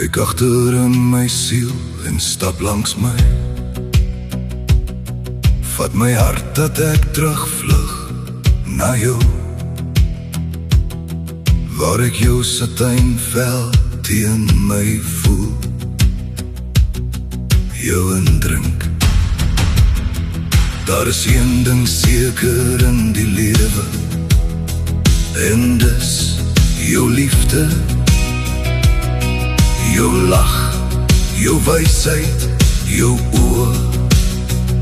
Kyk agter in my siel en stap langs my. Vat my hart dat ek terugvlug na jou, waar ek jou satijnvel teen my voel, jou indrink. Daar is een ding seker in die lewe, en dis jou liefde, jou lach, jou wysheid, jou oor,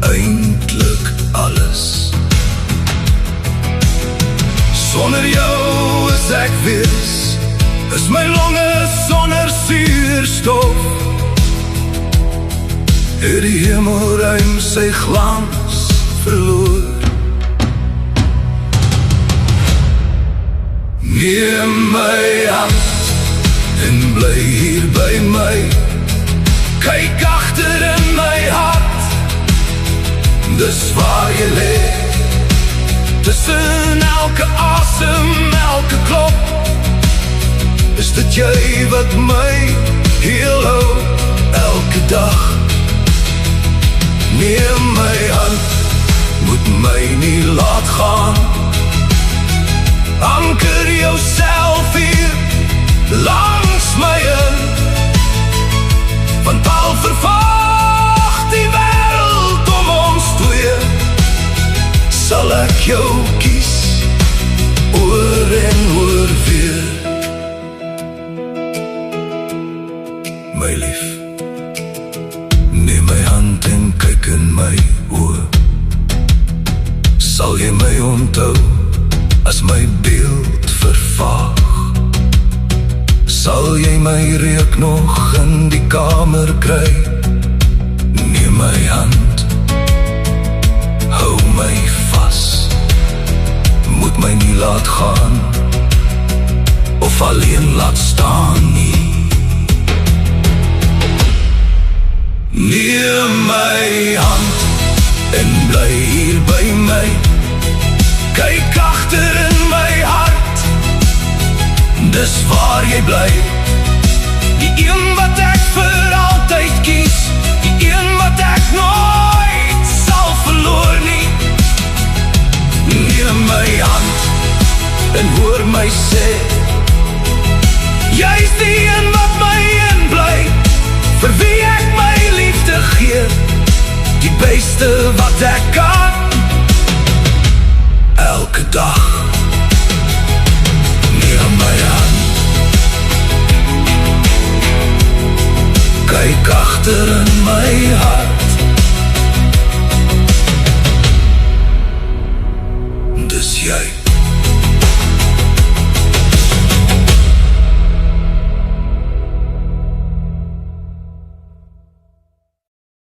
eindelijk alles. Sonder jou is ek wees, is my longe sonder suurstof. Het die hemelruim sy glans verloor. Neem my hand en bly hier by my. Kyk agter in my hart, dis waar jy lê. Tussen elke asem, elke klop, is dit jy wat my heel hou, elke dag. Neem my hand, moet my nie laat gaan. Anker jouself hier, langs my in, want al vervaag die wêreld om ons twee, sal ek jou kies, oor en oor weer. My lief, neem my hand en kyk in my oor. Sal jy my onthou, as my beeld vervaag? Sal jy my reuk nog in die kamer kry? Neem my hand, hou my vas, moet my nie laat gaan, of alleen laat staan nie. Neem my hand en bly hier by my. Kyk agter in my hart, dis waar jy bly. Die een wat ek vir altyd kies, die een wat ek nooit sal verloor nie. Neem my hand en hoor my sê, jy is die een wat my inbly, vir wie ek my liefde gee, die beste wat ek kan, elke dag. Neem my hand, kyk agter in my hart, dis jy.